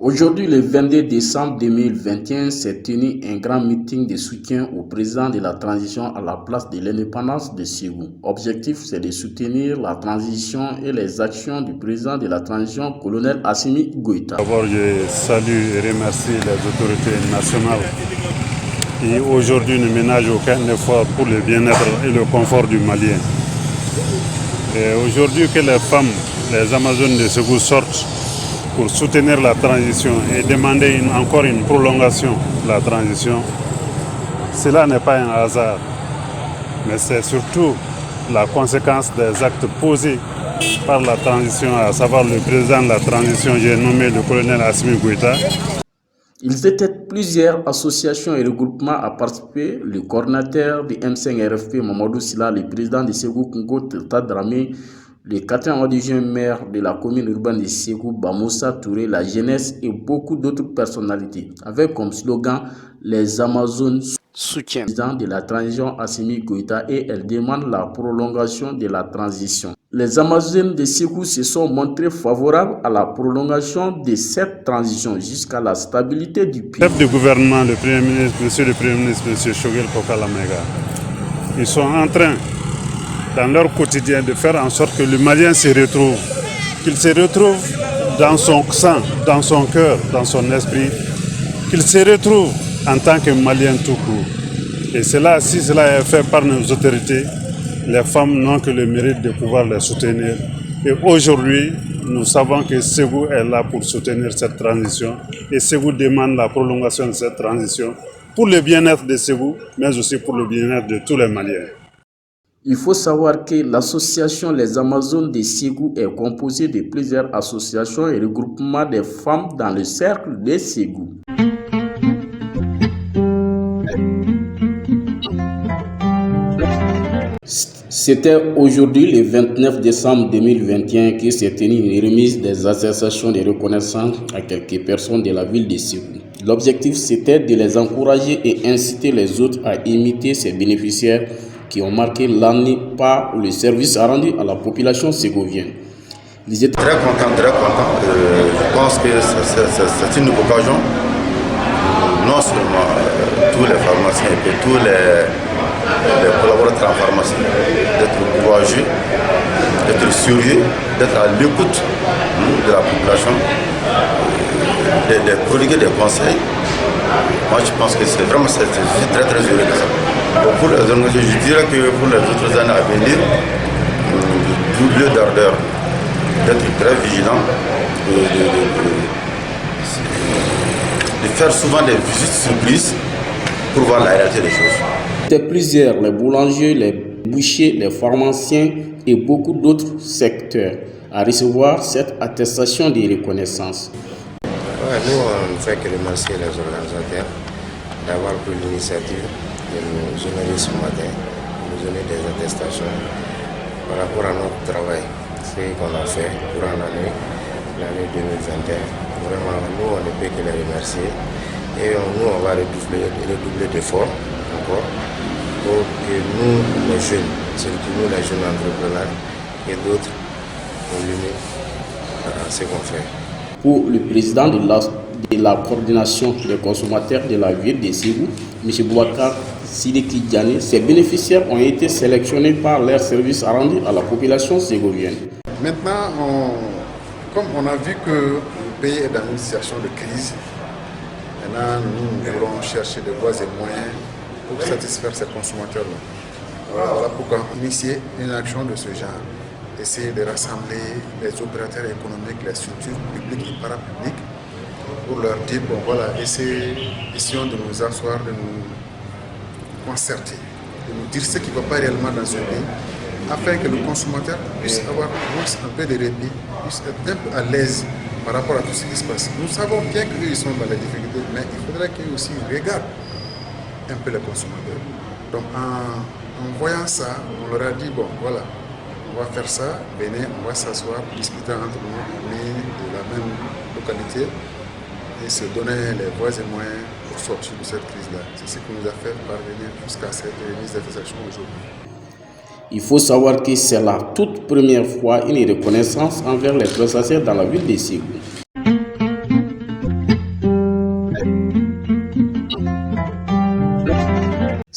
Aujourd'hui, le 22 décembre 2021, s'est tenu un grand meeting de soutien au président de la transition à la place de l'indépendance de Ségou. Objectif, c'est de soutenir la transition et les actions du président de la transition, colonel Assimi Goïta. D'abord, je salue et remercie les autorités nationales qui aujourd'hui ne ménagent aucun effort pour le bien-être et le confort du Malien. Aujourd'hui que les femmes, les Amazones de Ségou sortent pour soutenir la transition et demander encore une prolongation de la transition, cela n'est pas un hasard, mais c'est surtout la conséquence des actes posés par la transition, à savoir le président de la transition, j'ai nommé le colonel Assimi Goïta. Ils étaient plusieurs associations et regroupements à participer. Le coordinateur du M5RFP, Mamadou Silla, le président de Ségou, Kungo Tata Dramé, le 4e adjoint maire de la commune urbaine de Ségou, Bamoussa Touré, la jeunesse et beaucoup d'autres personnalités, avec comme slogan les Amazones soutiennent le président de la transition Assimi Goïta et elles demandent la prolongation de la transition. Les Amazones de Ségou se sont montrés favorables à la prolongation de cette transition jusqu'à la stabilité du pays. Le chef du gouvernement, le Premier ministre, Monsieur le Premier ministre, Monsieur Choguel Kokalamega, ils sont en train, dans leur quotidien, de faire en sorte que le Malien se retrouve, qu'il se retrouve dans son sang, dans son cœur, dans son esprit, qu'il se retrouve en tant que Malien tout court. Et cela, si cela est fait par nos autorités, les femmes n'ont que le mérite de pouvoir les soutenir. Et aujourd'hui, nous savons que Ségou est là pour soutenir cette transition. Et Ségou demande la prolongation de cette transition pour le bien-être de Ségou, mais aussi pour le bien-être de tous les Maliens. Il faut savoir que l'association Les Amazones de Ségou est composée de plusieurs associations et regroupements des femmes dans le cercle de Ségou. C'était aujourd'hui le 29 décembre 2021 que s'est tenue une remise des attestations de reconnaissance à quelques personnes de la ville de Ségou. L'objectif, c'était de les encourager et inciter les autres à imiter ces bénéficiaires qui ont marqué l'année par le service rendu à la population ségovienne. Très content, très content. Je pense que c'est une occasion, non seulement tous les pharmaciens et tous les collaborateurs en pharmacie, d'être courageux, d'être sérieux, d'être à l'écoute de la population, de prodiguer des conseils. Moi, je pense que c'est vraiment très très heureux de ça. Pour les organisations, je dirais que pour les autres années à venir, double d'ardeur, d'être très vigilant, de faire souvent des visites surprises pour voir la réalité des choses. C'était plusieurs, les boulangers, les bouchers, les pharmaciens et beaucoup d'autres secteurs à recevoir cette attestation de reconnaissance. Ouais, nous, on ne fait que remercier les organisateurs d'avoir pris l'initiative de nous honorer ce matin, de nous donner des attestations par rapport à notre travail, ce qu'on a fait durant l'année 2021. Vraiment, nous, on ne peut que les remercier et nous, on va redoubler d'efforts encore pour que nous, les jeunes, surtout nous, les jeunes entrepreneurs et d'autres, on l'unit à ce qu'on fait. Pour le président de la coordination des consommateurs de la ville de Ségou, M. Boubacar Sidiki Diané, ces bénéficiaires ont été sélectionnés par leurs services rendus à la population ségovienne. Maintenant, comme on a vu que le pays est dans une situation de crise, maintenant nous voulons chercher des voies et moyens pour satisfaire ces consommateurs-là. Voilà pourquoi initier une action de ce genre. Essayer de rassembler les opérateurs économiques, les structures publiques et parapubliques pour leur dire, bon voilà, essayons de nous asseoir, de nous concerter, de nous dire ce qui ne va pas réellement dans ce pays, afin que le consommateur puisse avoir un peu de répit, puisse être un peu à l'aise par rapport à tout ce qui se passe. Nous savons bien qu'eux ils sont dans les difficultés, mais il faudrait qu'ils aussi regardent un peu les consommateurs. Donc en voyant ça, on leur a dit, bon voilà, on va faire ça, venez, on va s'asseoir, discuter entre nous, mais de la même localité, et se donner les voies et moyens pour sortir de cette crise-là. C'est ce qui nous a fait parvenir jusqu'à cette remise d'attestation aujourd'hui. Il faut savoir que c'est la toute première fois une reconnaissance envers les prestataires dans la ville de Ségou.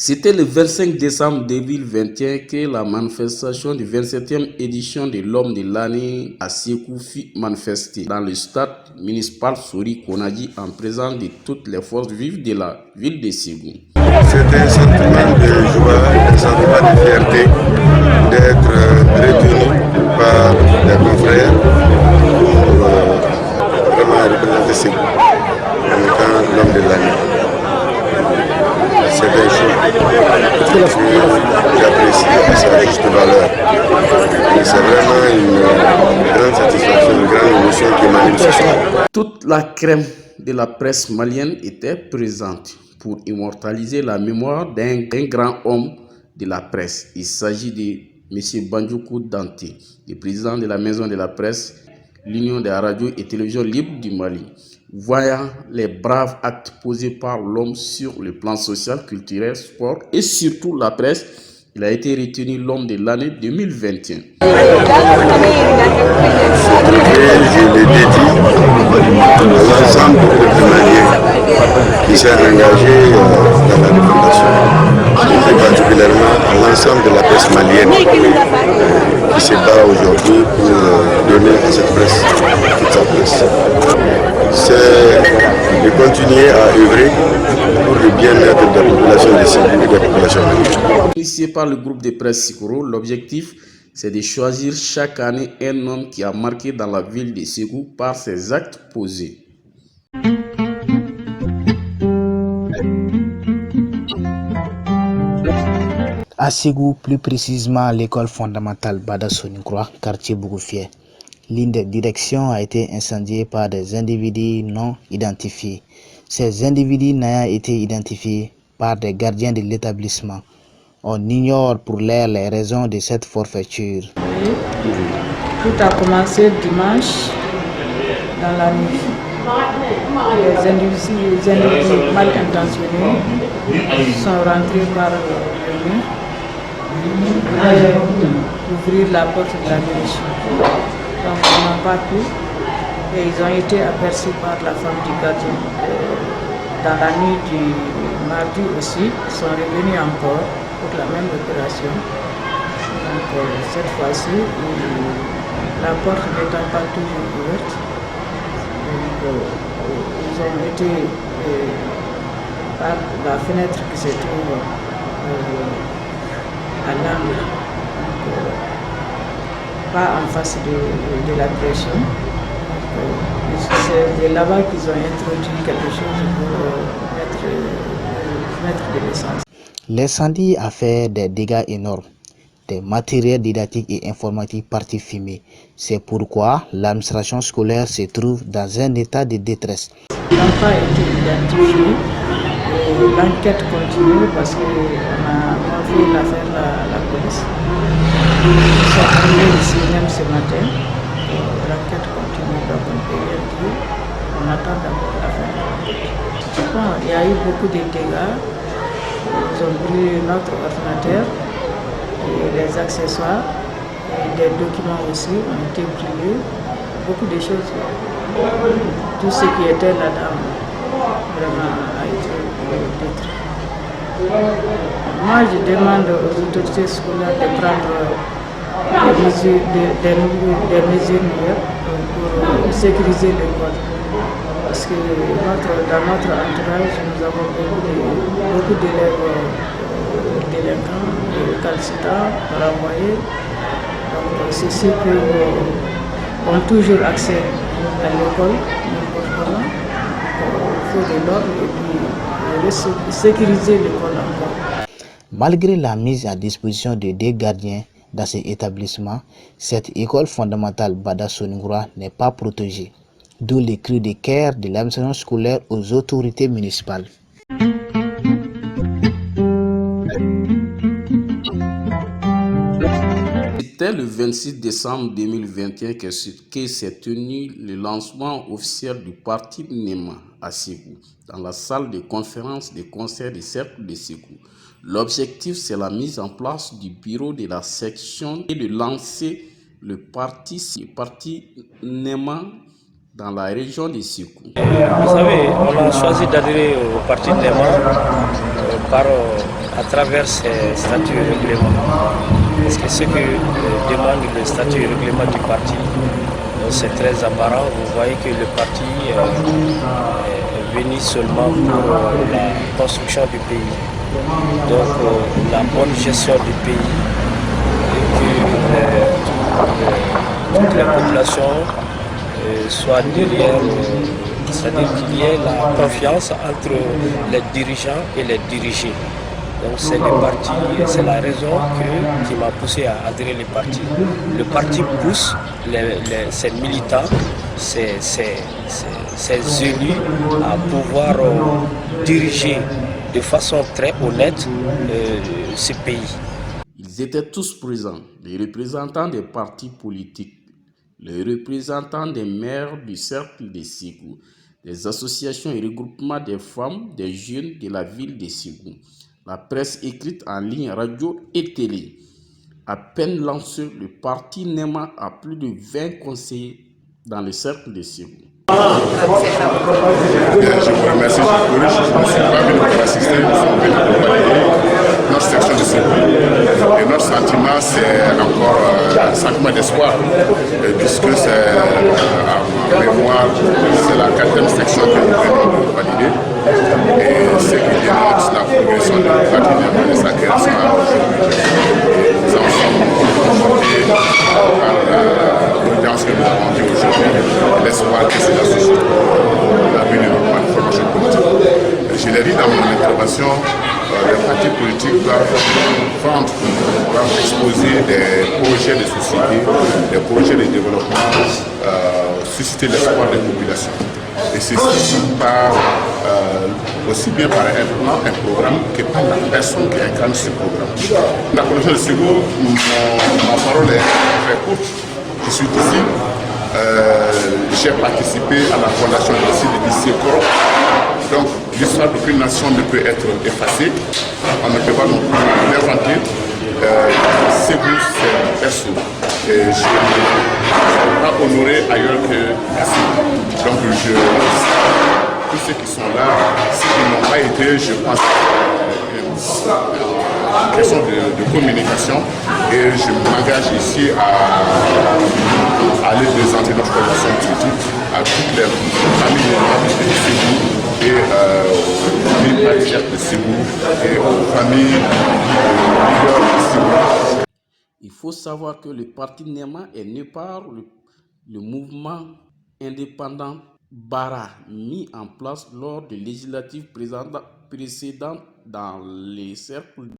C'était le 25 décembre 2021 que la manifestation du 27e édition de l'Homme de l'année à Sékou fut manifestée dans le stade municipal Sori Konadi en présence de toutes les forces vives de la ville de Ségou. C'est un sentiment de joie, un sentiment de fierté d'être retenu par des confrères pour vraiment représenter Ségou en étant l'homme de l'année. C'est un choix que j'apprécie à sa juste valeur. C'est vraiment une grande satisfaction, une grande émotion qui m'anime ce soir. Toute la crème de la presse malienne était présente pour immortaliser la mémoire d'un grand homme de la presse. Il s'agit de M. Bandjounkou Danté, le président de la Maison de la Presse, l'Union des radios et télévisions libres du Mali. Voyant les braves actes posés par l'homme sur le plan social, culturel, sport et surtout la presse, il a été retenu l'homme de l'année 2021. Et je le dédie à l'ensemble du peuple malien qui s'est engagé dans la refondation, et particulièrement à l'ensemble de la presse malienne qui se bat aujourd'hui pour donner à cette presse toute sa place. C'est de continuer à œuvrer pour le bien-être de la population de Ségou et de la population malienne. Initié par le groupe de presse Sikoro, l'objectif c'est de choisir chaque année un homme qui a marqué dans la ville de Ségou par ses actes posés. À Ségou, plus précisément à l'école fondamentale Bada Soninkoura, quartier Bougoufié, l'une des directions a été incendiée par des individus non identifiés. Ces individus n'ayant été identifiés par des gardiens de l'établissement. On ignore pour l'heure les raisons de cette forfaiture. Tout a commencé dimanche dans la nuit. Les individus mal intentionnés sont rentrés par le mur pour ouvrir la porte de la direction. Donc ils n'ont pas pu et ils ont été aperçus par la femme du gardien. Dans la nuit du mardi aussi, ils sont revenus encore pour la même opération. Donc cette fois-ci, la porte n'étant pas toujours ouverte, ils ont été par la fenêtre qui se trouve à l'angle, pas en face de la direction. C'est là-bas qu'ils ont introduit quelque chose pour mettre de l'essence. L'incendie a fait des dégâts énormes. Des matériels didactiques et informatiques partis fumés. C'est pourquoi l'administration scolaire se trouve dans un état de détresse. L'enfant a été identifié. L'enquête continue parce qu'on a confié l'affaire à la police. Ils sont arrivés ici même ce matin. L'enquête continue, donc on peut rien dire. On attend d'abord l'affaire. Bon, il y a eu beaucoup de dégâts. Ils ont brûlé notre ordinateur, et les accessoires, et des documents aussi ont été brûlés. Beaucoup de choses. Tout ce qui était là-dedans vraiment a été détruit. Moi, je demande aux autorités scolaires de prendre des mesures meilleures pour sécuriser l'école. Parce que dans notre entourage, nous avons beaucoup d'élèves délinquants, calcitants, renvoyés. Donc, ceux-ci ont toujours accès à l'école, n'importe comment. Il faut de l'ordre et puis sécuriser l'école encore. Malgré la mise à disposition de deux gardiens dans cet établissement, cette école fondamentale Bada Soninkoura n'est pas protégée. D'où les cris de cœur de l'administration scolaire aux autorités municipales. C'était le 26 décembre 2021 que s'est tenu le lancement officiel du parti NEMA à Ségou, dans la salle de conférence des concerts du cercle de Ségou. L'objectif, c'est la mise en place du bureau de la section et de lancer le parti NEMA dans la région de Sékou. Vous savez, on a choisi d'adhérer au parti NEMA à travers ses statuts et règlements. Parce que ce que demande le statut et règlement du parti, c'est très apparent. Vous voyez que le parti est venu seulement pour la construction du pays. Donc la bonne gestion du pays et que toutes les populations soient derrière, c'est-à-dire qu'il y ait la confiance entre les dirigeants et les dirigés. Donc c'est le parti, c'est la raison qui m'a poussé à adhérer au parti. Le parti pousse ses militants, ses élus à pouvoir diriger de façon très honnête ce pays. Ils étaient tous présents, les représentants des partis politiques, les représentants des maires du cercle de Sékou, des associations et regroupements des femmes, des jeunes de la ville de Sékou, la presse écrite en ligne, radio et télé. À peine lancé, le parti NEMA a plus de 20 conseillers dans le cercle de Sékou. Je vous remercie, je ne suis pas venu pour assister, nous sommes venus pour valider notre section de Sékou. Et notre sentiment, c'est encore un sentiment d'espoir, puisque c'est à mémoire, c'est la 4e section que nous venons pour valider. Et ce qui démontre la progression de notre parti NEMA et sa création aujourd'hui. Nous en sommes confortés par l'audience que nous avons eue aujourd'hui, l'espoir que c'est la société, l'avenir de notre formation politique. Je l'ai dit dans mon intervention, les partis politiques doivent exposer des projets de société, des projets de développement, susciter l'espoir des populations. Et c'est aussi bien par un plan, un programme, que par la personne qui incarne ce programme. La commission de Sékou, ma parole est très courte. Je suis ici. J'ai participé à la fondation de l'ICI Koro. Donc l'histoire d'aucune nation ne peut être effacée. On ne peut pas non plus l'inventer. Sékou, c'est perso. Et je ne suis pas honoré ailleurs que ici. Donc tous ceux qui sont là, ceux qui n'ont pas été, je pense une question de communication. Et je m'engage ici à aller présenter notre formation politique à toutes les familles de Sékou et aux familles patriotes de Sékou et aux familles leaders de Sékou. Il faut savoir que le parti NEMA est né par le mouvement indépendant Bara, mis en place lors des législatives précédentes dans les cercles.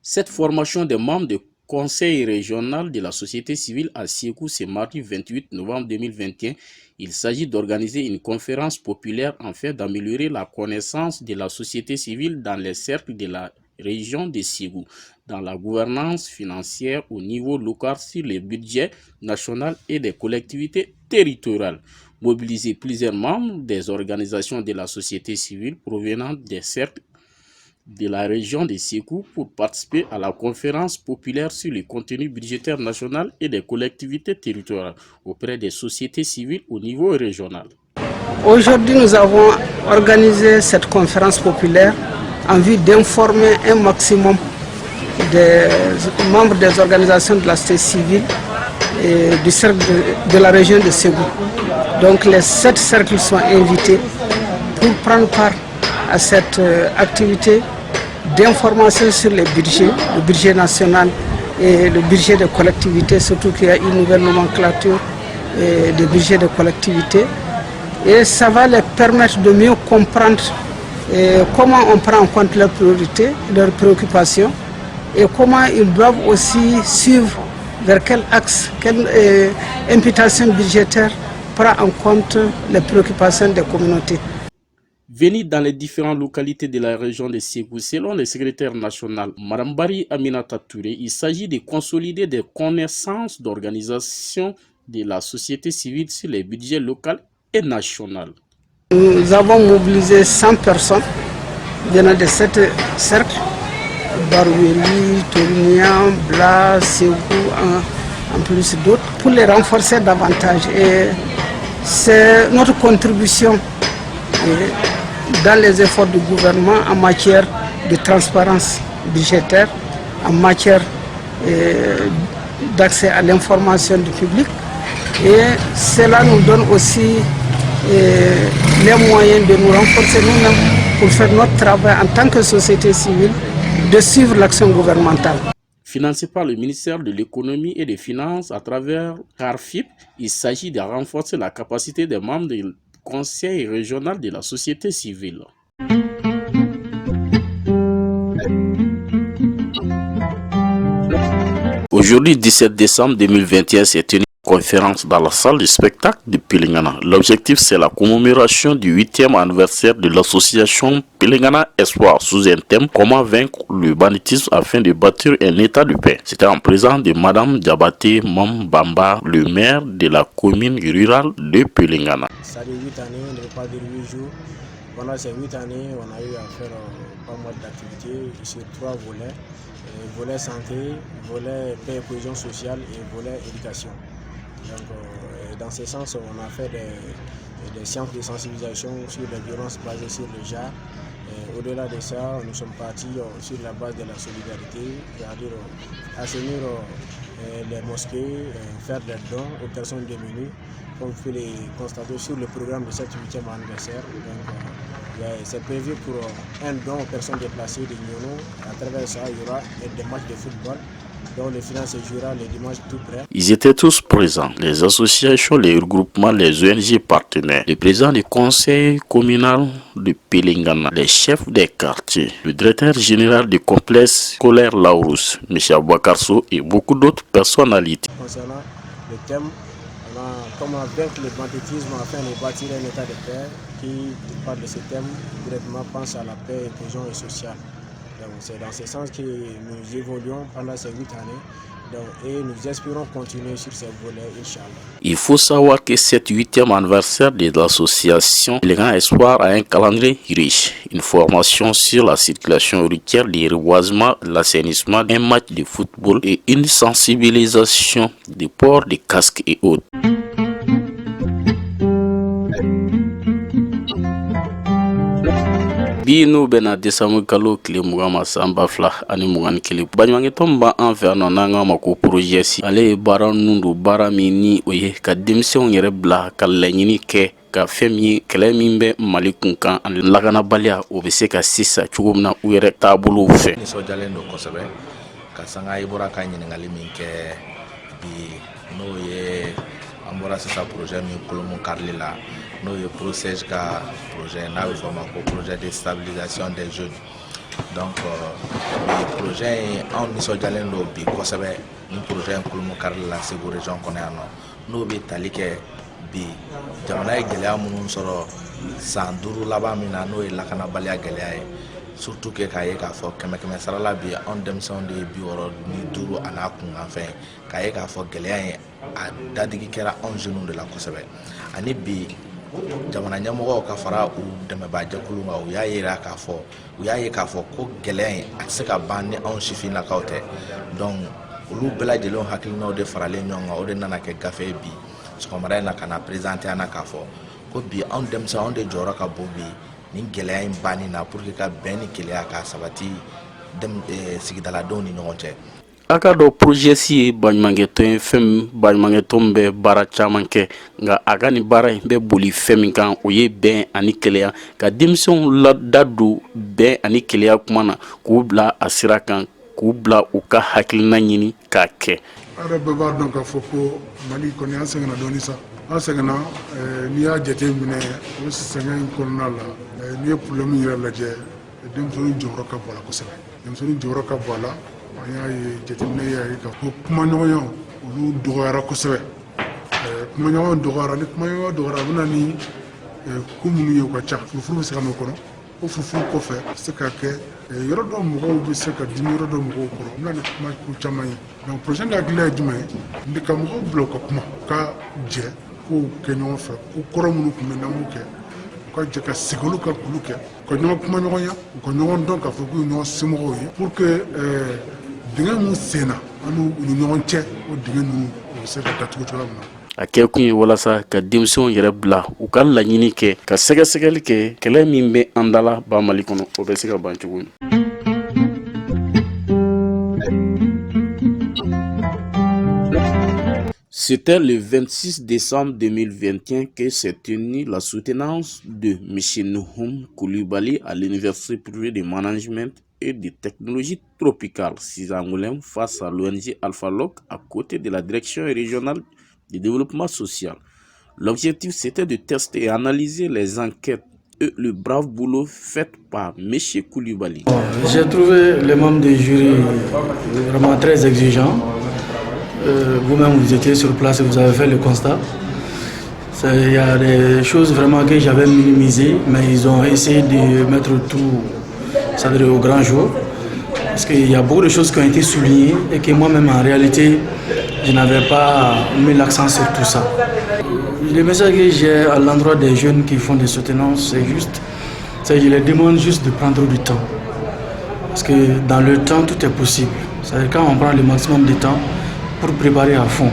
Cette formation des membres du Conseil régional de la société civile à Sékou, c'est mardi 28 novembre 2021. Il s'agit d'organiser une conférence populaire afin d'améliorer la connaissance de la société civile dans les cercles de la région de Sékou, dans la gouvernance financière au niveau local sur les budgets nationaux et des collectivités territoriales. Mobiliser plusieurs membres des organisations de la société civile provenant des cercles de la région de Sékou pour participer à la conférence populaire sur le contenu budgétaire national et des collectivités territoriales auprès des sociétés civiles au niveau régional. Aujourd'hui, nous avons organisé cette conférence populaire en vue d'informer un maximum des membres des organisations de la société civile et du cercle de la région de Sékou. Donc les 7 cercles sont invités pour prendre part à cette activité d'information sur les budgets, le budget national et le budget des collectivités, surtout qu'il y a une nouvelle nomenclature de budget des collectivités. Et ça va les permettre de mieux comprendre comment on prend en compte leurs priorités, leurs préoccupations et comment ils doivent aussi suivre vers quel axe, quelle imputation budgétaire prend en compte les préoccupations des communautés. Venus dans les différentes localités de la région de Sékou, selon le secrétaire national Mme Bari Aminata Touré, il s'agit de consolider des connaissances d'organisation de la société civile sur les budgets locaux et nationaux. Nous avons mobilisé 100 personnes venant de 7 cercles Baroueli, Tournian, Blas, Ségou, en plus d'autres, pour les renforcer davantage. Et c'est notre contribution dans les efforts du gouvernement en matière de transparence budgétaire, en matière d'accès à l'information du public. Et cela nous donne aussi les moyens de nous renforcer nous-mêmes pour faire notre travail en tant que société civile, de suivre l'action gouvernementale. Financé par le ministère de l'économie et des finances à travers CARFIP, il s'agit de renforcer la capacité des membres du conseil régional de la société civile. Aujourd'hui, 17 décembre 2021, c'est une conférence dans la salle du spectacle de Pilingana. L'objectif, c'est la commémoration du 8e anniversaire de l'association Pilingana Espoir sous un thème « Comment vaincre le banditisme afin de bâtir un état de paix ». C'était en présence de Madame Diabaté Mambamba, le maire de la commune rurale de Pilingana. Ça fait 8 années, on ne peut pas dire 8 jours. Pendant ces 8 années, on a eu à faire pas mal d'activités sur 3 volets. Volet santé, volet paix et cohésion sociale et volet éducation. Donc, dans ce sens, on a fait des séances de sensibilisation sur les violences basées sur le genre. Au-delà de ça, nous sommes partis sur la base de la solidarité, c'est-à-dire assainir les mosquées, faire des dons aux personnes démunies, comme vous pouvez les constater sur le programme de cet 8e anniversaire. C'est prévu pour un don aux personnes déplacées de Nyono. À travers ça, il y aura des matchs de football dont le final se jouera les dimanches tout près. Ils étaient tous présents, les associations, les regroupements, les ONG partenaires, le président du conseil communal de Pilingana, les chefs des quartiers, le directeur général du complexe scolaire Laurus, M. Abouakarso et beaucoup d'autres personnalités. Concernant le thème, comment vaincre le banditisme afin de bâtir un état de paix, qui parle de ce thème, directement pense à la paix, la cohésion et sociale. C'est dans ce sens que nous évoluons pendant ces 8 années et nous espérons continuer sur ces volets, Inch'Allah. Il faut savoir que cet 8e anniversaire de l'association Pilingana Espoir a un calendrier riche, une formation sur la circulation routière, les reboisements, l'assainissement, un match de football et une sensibilisation du port des casques et autres. Bino bena desamu kalo kile mugama samba fla ani mugani kile banywange tomba enferno nanga mako projet si ale bara nundu bara mini oye ka demsion yere bla ka lenyini ke ka femi kele mimbe malikun kan an lagana balia o be se ka sisa chugumna u yere tabulu fe ni so jale no kosabe ka sanga ibora ka nyingali minke bi no ye ambora sisa projet mi kolomu karlila no ye procès ka projet na projet de stabilisation des jeunes. Donc le projet en niso jalen do bi kosabe ni projet kolomu karlila c'est pour région connano no be talike bi jamana gele munun soro sanduru laba mina no e lakana balia gele surtout que kaye ka fo keme sarala bi on dem son de bi woro ni duru ana kun enfin kaye ka fo gele a dadigi kera on genou de la kosabe ani bi jamana nyamogo ka fara u deme ba jakulu ma u yayira ka fo u yaye ka fo ko gele a se ka banni on shifina kaute donc ulu bela jelon hakilino de farale nyonga o de nana ke gafe bi so ko mara na kana présenter ana ka fo ko bi on dem sa on de jora ka bobi ni gele bani na pour que ka beni kele aka sabati dem sigidala doni nyonche akado projet si banymangeto fem banymangeto be bara chamanke nga agani bara be boli fem kan oye ben ani kelea ka dimson la dadu ben ani kelea kumana ku bla asira kan ku bla u ka hakilina nyini ka ke arabe ba donc foko mali ko ni ansengna doni sa ansengna ni ya jete mine o sengen konna la ni problème yira la je dimso joro ka bola ko sebe dimso joro ka bola ya jetemne ya ka kuma ñoyo olu dogara ko sebe kuma ñoyo dogara ni kuma ñoyo dogara bunani kumu yo ka cha fufu se kanu kono o fufu ko fe se ka ke yoro do mo ko bi se ka dimi yoro do mo ko ko nani kuma ku chamay donc projet ga gila juma ndi ka mo bloc ko kuma ka je ko ke ñoo fe ko koro mu ko men na mu ke ka jɛ ka sigi olu ka k'olu kɛ ka ɲɔgɔn kuma ɲɔgɔn ye u ka ɲɔgɔn dɔn k'a fɔ k'u ye ɲɔgɔn somɔgɔw ye pour que dingɛ mun senna an n'u ni ɲɔgɔn cɛ o dingɛ ninnu o bɛ se ka datugu cogoya min na. A kɛ kun ye walasa ka denmisɛnw yɛrɛ bila u ka laɲini kɛ ka sɛgɛsɛgɛli kɛ kɛlɛ min bɛ an dala ba Mali kɔnɔ o bɛ se ka ban cogo min. C'était le 26 décembre 2021 que s'est tenue la soutenance de M. Nouhoum Koulibaly à l'Université privée de management et de technologie tropicale Cizangoulême face à l'ONG Alpha-Log à côté de la direction régionale du développement social. L'objectif c'était de tester et analyser les enquêtes et le brave boulot fait par M. Koulibaly. J'ai trouvé les membres du jury vraiment très exigeants. Vous-même, vous étiez sur place et vous avez fait le constat. Il y a des choses vraiment que j'avais minimisées, mais ils ont essayé de mettre tout ça au grand jour. Parce qu'il y a beaucoup de choses qui ont été soulignées et que moi-même, en réalité, je n'avais pas mis l'accent sur tout ça. Le message que j'ai à l'endroit des jeunes qui font des soutenances, c'est je les demande juste de prendre du temps. Parce que dans le temps, tout est possible. C'est-à-dire quand on prend le maximum de temps, pour préparer à fond.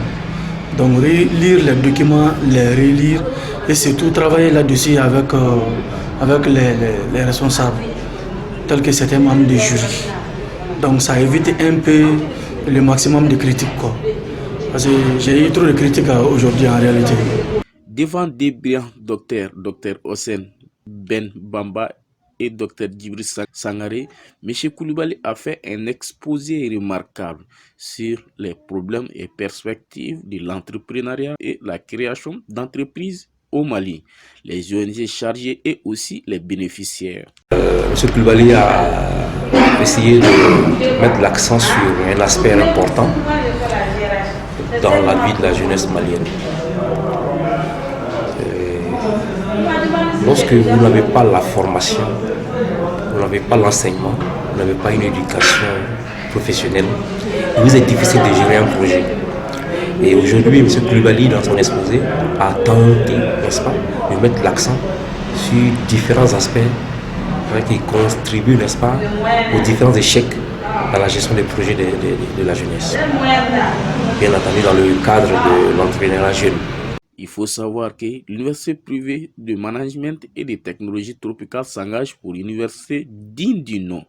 Donc lire les documents, les relire et surtout travailler là-dessus avec les responsables, tels que certains membres du jury. Donc ça évite un peu le maximum de critiques, quoi. Parce que j'ai eu trop de critiques aujourd'hui en réalité. Devant des brillants docteurs, Dr Hossein Ben Bamba et Dr Djibril Sangaré, M. Koulibaly a fait un exposé remarquable sur les problèmes et perspectives de l'entrepreneuriat et la création d'entreprises au Mali, les ONG chargées et aussi les bénéficiaires. M. Koulibaly a essayé de mettre l'accent sur un aspect important dans la vie de la jeunesse malienne. Lorsque vous n'avez pas la formation, vous n'avez pas l'enseignement, vous n'avez pas une éducation professionnelle, il vous est difficile de gérer un projet. Et aujourd'hui, M. Koulibaly, dans son exposé, a tenté, n'est-ce pas, de mettre l'accent sur différents aspects qui contribuent, n'est-ce pas, aux différents échecs dans la gestion des projets de la jeunesse. Bien entendu, dans le cadre de l'entrepreneuriat jeune. Il faut savoir que l'Université privée de management et de technologie tropicale s'engage pour une université digne du nom.